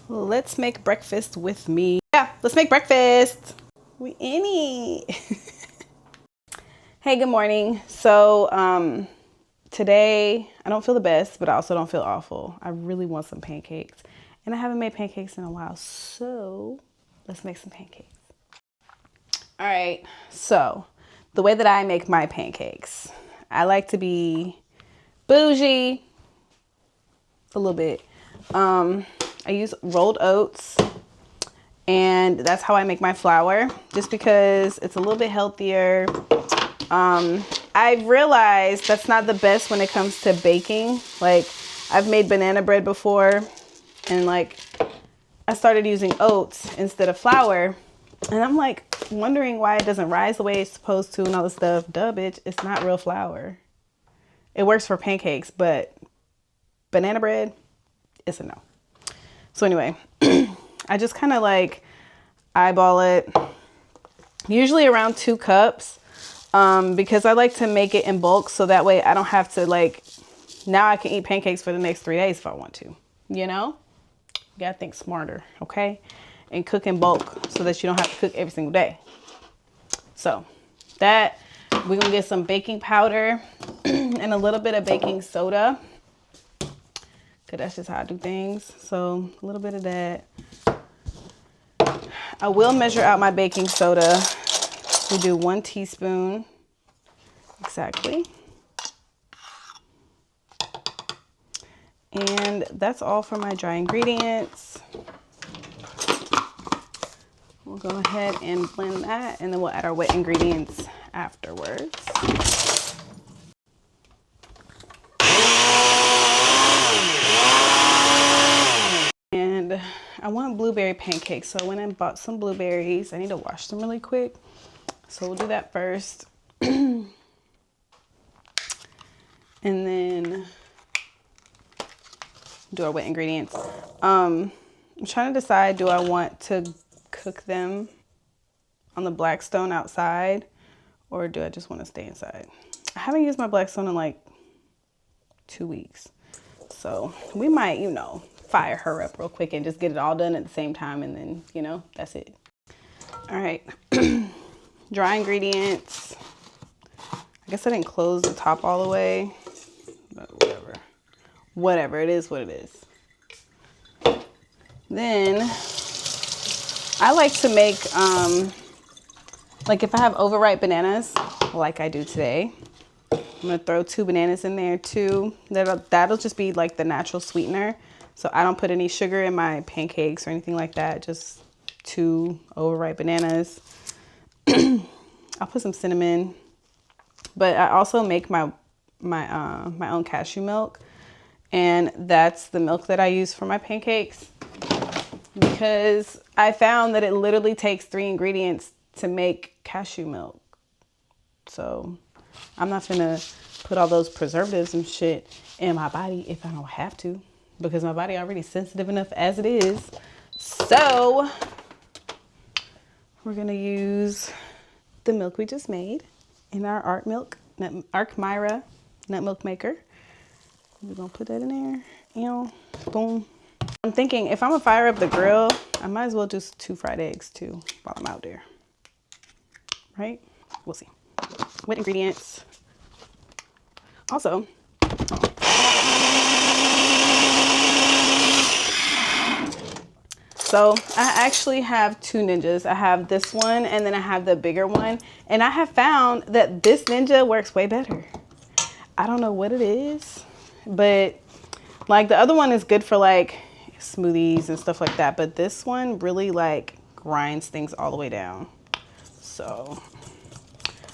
Let's make breakfast with me. Yeah, let's make breakfast. We in it. Hey, good morning. So today I don't feel the best, but I also don't feel awful. I really want some pancakes, and I haven't made pancakes in a while, so let's make some pancakes. All right, so the way that I make my pancakes, I like to be bougie a little bit. I use rolled oats, and that's how I make my flour, just because it's a little bit healthier. I've realized that's not the best when it comes to baking. Like, I've made banana bread before, and like I started using oats instead of flour, and I'm like wondering why it doesn't rise the way it's supposed to and all this stuff. Duh, bitch, it's not real flour. It works for pancakes, but banana bread, it's a no. So anyway, I just kind of like eyeball it, usually around 2 cups, because I like to make it in bulk, so that way I don't have to, like, now I can eat pancakes for the next 3 days if I want to, you know? You gotta think smarter, okay? And cook in bulk so that you don't have to cook every single day. So that, we're gonna get some baking powder and a little bit of baking soda, because that's just how I do things. So a little bit of that. I will measure out my baking soda. We do 1 teaspoon exactly. And that's all for my dry ingredients. We'll go ahead and blend that, and then we'll add our wet ingredients afterwards. And I want blueberry pancakes, so I went and bought some blueberries. I need to wash them really quick, so we'll do that first. And then do our wet ingredients. I'm trying to decide, do I want to cook them on the Blackstone outside, or do I just want to stay inside? I haven't used my Blackstone in like 2 weeks, so we might, you know, fire her up real quick and just get it all done at the same time, and then, you know, that's it. All right. Dry ingredients. I guess I didn't close the top all the way, but whatever, it is what it is. Then I like to make, like if I have overripe bananas, like I do today, I'm gonna throw 2 bananas in there too. That'll just be like the natural sweetener. So I don't put any sugar in my pancakes or anything like that, just 2 overripe bananas. I'll put some cinnamon, but I also make my own cashew milk, and that's the milk that I use for my pancakes, because I found that it literally takes 3 ingredients to make cashew milk. So I'm not gonna put all those preservatives and shit in my body if I don't have to, because my body already sensitive enough as it is. So we're gonna use the milk we just made in our Arc Myra nut milk maker. We're gonna put that in there. Boom. I'm thinking if I'm gonna fire up the grill, I might as well just 2 fried eggs too while I'm out there. Right? We'll see. Wet ingredients. Also, so I actually have 2 Ninjas. I have this one, and then I have the bigger one. And I have found that this Ninja works way better. I don't know what it is, but like the other one is good for like smoothies and stuff like that. But this one really like grinds things all the way down. So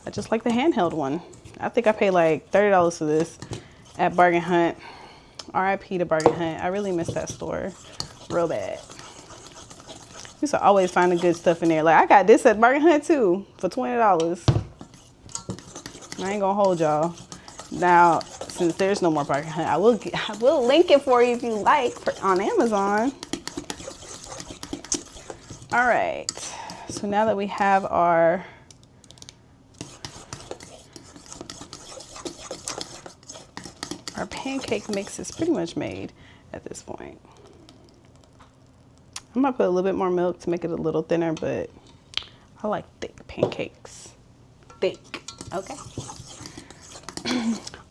I just like the handheld one. I think I paid like $30 for this at Bargain Hunt. RIP to Bargain Hunt. I really miss that store real bad. Used to always find the good stuff in there. Like I got this at Bargain Hunt too for $20. I ain't gonna hold y'all. Now, since there's no more Bargain Hunt, I will link it for you if you like on Amazon. All right. So now that we have our pancake mix is pretty much made at this point. I'm gonna put a little bit more milk to make it a little thinner, but I like thick pancakes. Thick, okay.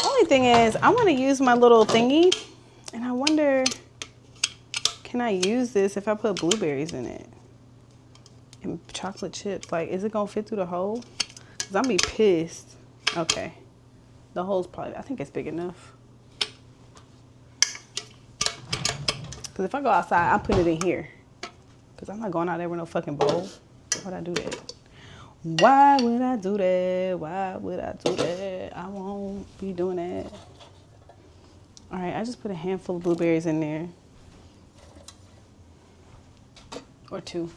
Only thing is, I want to use my little thingy, and I wonder, can I use this if I put blueberries in it and chocolate chips? Like, is it gonna fit through the hole? Cause I'm be pissed. Okay, the hole's probably, I think it's big enough. Cause if I go outside, I'm putting it in here. Cause I'm not going out there with no fucking bowl. Why would I do that? Why would I do that? Why would I do that? I won't be doing that. All right, I just put a handful of blueberries in there. Or 2.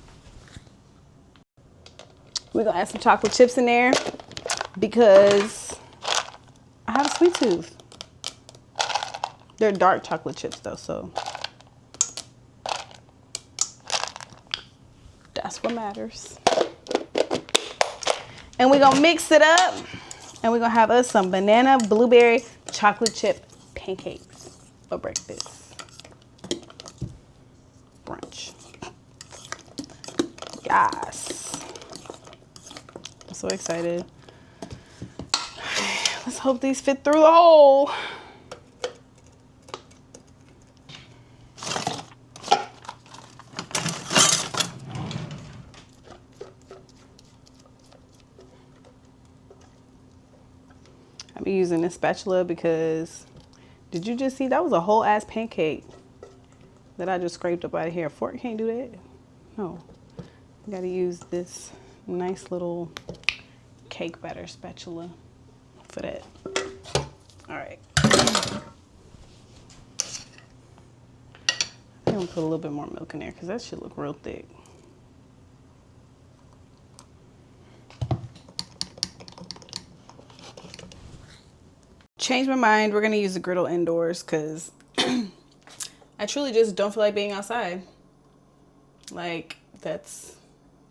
We're gonna add some chocolate chips in there because I have a sweet tooth. They're dark chocolate chips though, so that's what matters. And we're gonna mix it up and we're gonna have us some banana blueberry chocolate chip pancakes for breakfast. Brunch. Yes. I'm so excited. Let's hope these fit through the hole. I'm using this spatula because, did you just see that was a whole ass pancake that I just scraped up out of here? A fork can't do that. No, I gotta use this nice little cake batter spatula for that. All right. I'm gonna put a little bit more milk in there because that should look real thick. Change my mind. We're gonna use the griddle indoors because I truly just don't feel like being outside. Like that's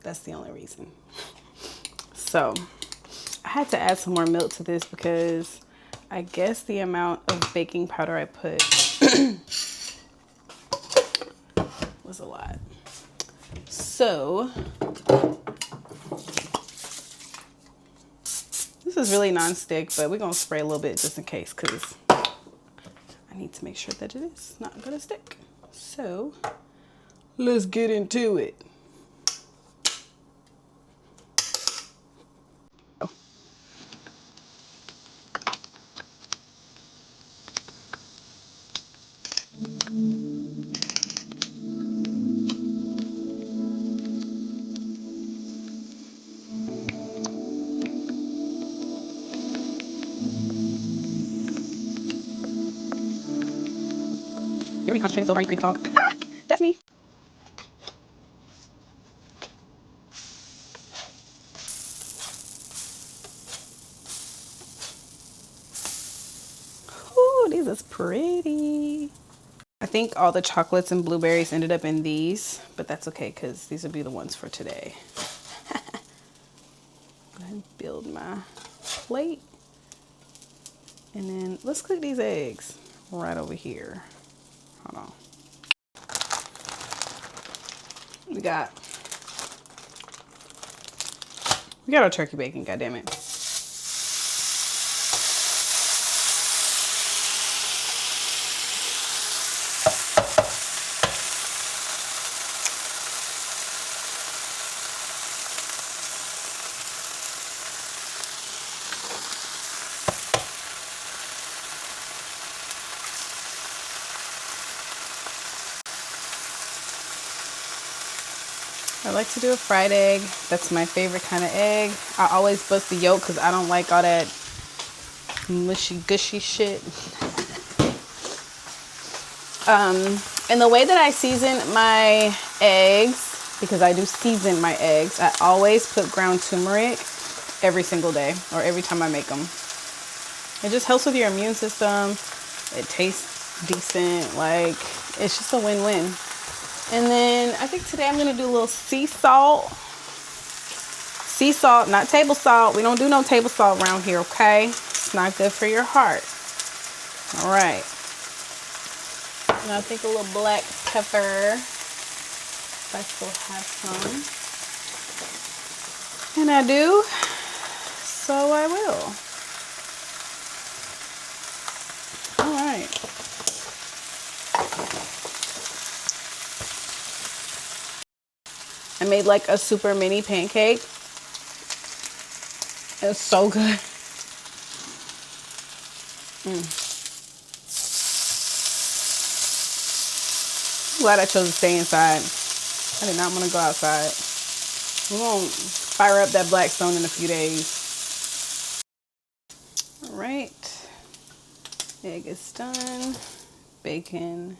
the only reason. So I had to add some more milk to this because I guess the amount of baking powder I put was a lot. So this is really non-stick, but we're gonna spray a little bit just in case because I need to make sure that it is not gonna stick. So let's get into it. You're really concentrating so hard you can talk. That's me. Ooh, these is pretty. I think all the chocolates and blueberries ended up in these, but that's okay because these will be the ones for today. Go ahead and build my plate. And then let's cook these eggs right over here. Hold on. We got our turkey bacon, goddammit. I like to do a fried egg. That's my favorite kind of egg. I always bust the yolk because I don't like all that mushy gushy shit. And the way that I season my eggs, because I do season my eggs, I always put ground turmeric every single day or every time I make them. It just helps with your immune system. It tastes decent. Like, it's just a win-win. And then I think today I'm going to do a little sea salt. Sea salt, not table salt. We don't do no table salt around here, okay? It's not good for your heart. All right. And I think a little black pepper. if I still have some. And I do, so I will. All right. I made like a super mini pancake. It's so good. I'm glad I chose to stay inside. I did not want to go outside. We're going to fire up that Blackstone in a few days. All right. Egg is done. Bacon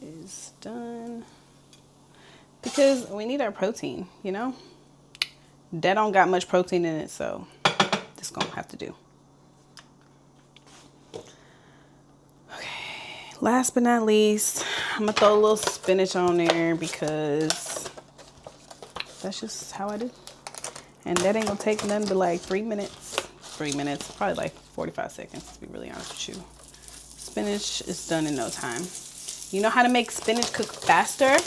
is done. Because we need our protein, you know? That don't got much protein in it, so this gonna have to do. Okay, last but not least, I'm gonna throw a little spinach on there because that's just how I do. And that ain't gonna take nothing but like 3 minutes. 3 minutes, probably like 45 seconds to be really honest with you. Spinach is done in no time. You know how to make spinach cook faster?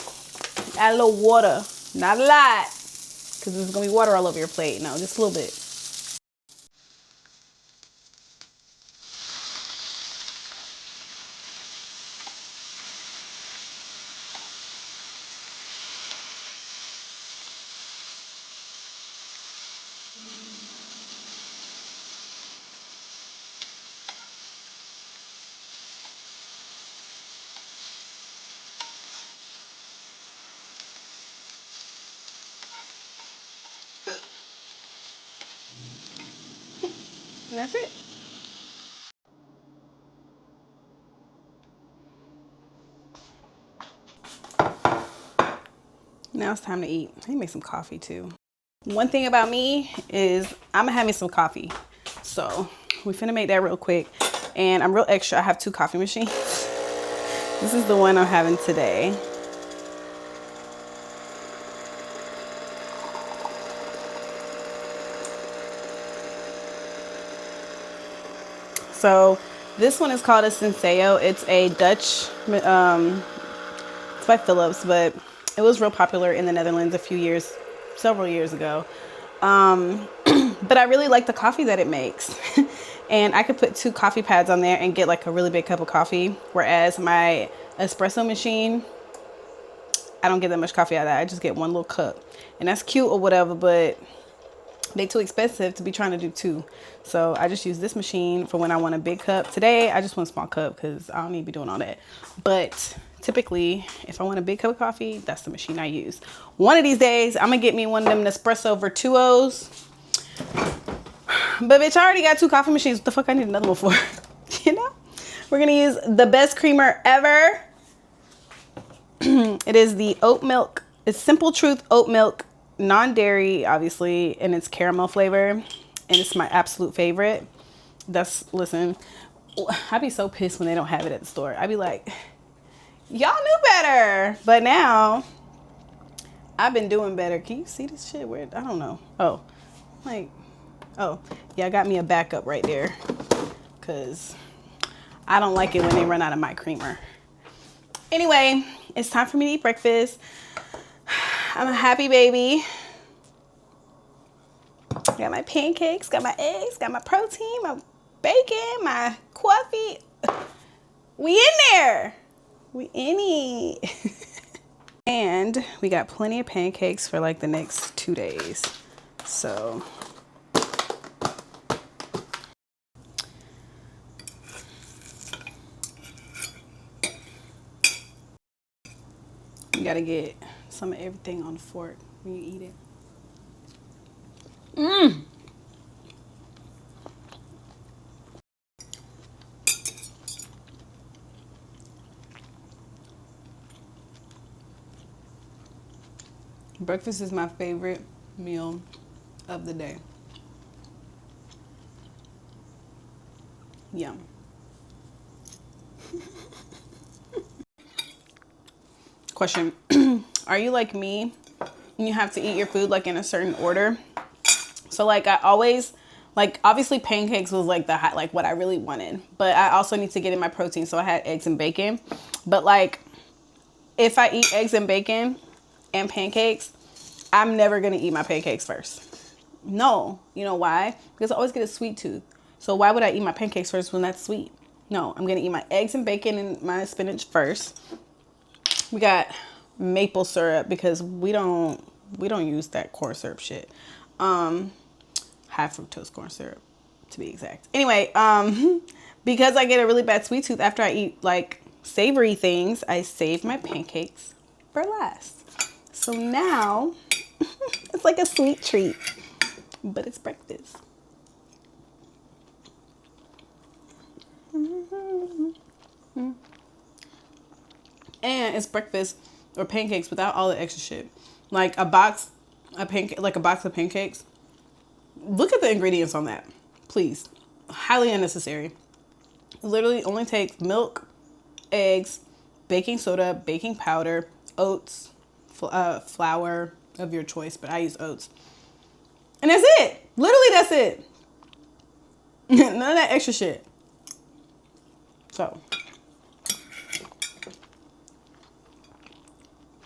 Add a little water, not a lot, because there's gonna be water all over your plate. No, just a little bit. And that's it. Now it's time to eat. I need to make some coffee too. One thing about me is I'm gonna have me some coffee. So we finna make that real quick. And I'm real extra. I have 2 coffee machines. This is the one I'm having today. So this one is called a Senseo. It's a Dutch, it's by Philips, but it was real popular in the Netherlands several years ago. But I really like the coffee that it makes. And I could put 2 coffee pads on there and get like a really big cup of coffee. Whereas my espresso machine, I don't get that much coffee out of that. I just get 1 little cup. And that's cute or whatever, but they too expensive to be trying to do 2. So I just use this machine for when I want a big cup. Today, I just want a small cup because I don't need to be doing all that. But typically, if I want a big cup of coffee, that's the machine I use. One of these days, I'm going to get me one of them Nespresso Virtuos. But bitch, I already got 2 coffee machines. What the fuck I need another one for? You know? We're going to use the best creamer ever. It is the oat milk. It's Simple Truth oat milk, non-dairy, obviously, and it's caramel flavor. And it's my absolute favorite. Listen, I'd be so pissed when they don't have it at the store. I'd be like, y'all knew better. But now, I've been doing better. Can you see this shit? Weird. I don't know. Oh, yeah, I got me a backup right there. Because I don't like it when they run out of my creamer. Anyway, it's time for me to eat breakfast. I'm a happy baby. Got my pancakes, got my eggs, got my protein, my bacon, my coffee. We in there. We in it. And we got plenty of pancakes for like the next 2 days. So you gotta get some of everything on the fork when you eat it. Breakfast is my favorite meal of the day. Yum. Question. Are you like me and you have to eat your food like in a certain order? So like I always, like obviously pancakes was like like what I really wanted, but I also need to get in my protein. So I had eggs and bacon, but like if I eat eggs and bacon, and pancakes, I'm never gonna eat my pancakes first. No, you know why? Because I always get a sweet tooth. So why would I eat my pancakes first when that's sweet? No, I'm gonna eat my eggs and bacon and my spinach first. We got maple syrup because we don't use that corn syrup shit. High fructose corn syrup to be exact. Anyway, because I get a really bad sweet tooth after I eat like savory things, I save my pancakes for last. So now it's like a sweet treat, but it's breakfast. And it's breakfast or pancakes without all the extra shit. Like a box of pancakes. Look at the ingredients on that, please. Highly unnecessary. Literally only takes milk, eggs, baking soda, baking powder, oats, flour of your choice, but I use oats. And that's it. Literally, that's it. None of that extra shit. So,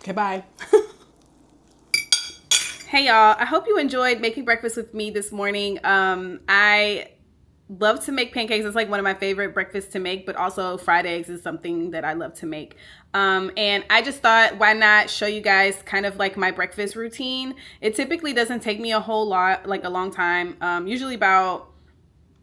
okay, bye. Hey y'all, I hope you enjoyed making breakfast with me this morning. I love to make pancakes. It's like one of my favorite breakfasts to make, but also fried eggs is something that I love to make. And I just thought, why not show you guys kind of like my breakfast routine. It typically doesn't take me a whole lot, like a long time, usually about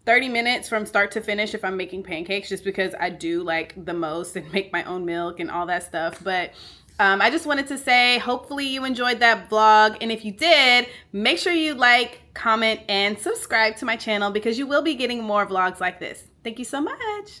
30 minutes from start to finish if I'm making pancakes, just because I do like the most and make my own milk and all that stuff. But I just wanted to say, hopefully you enjoyed that vlog. And if you did, make sure you like, comment, and subscribe to my channel because you will be getting more vlogs like this. Thank you so much.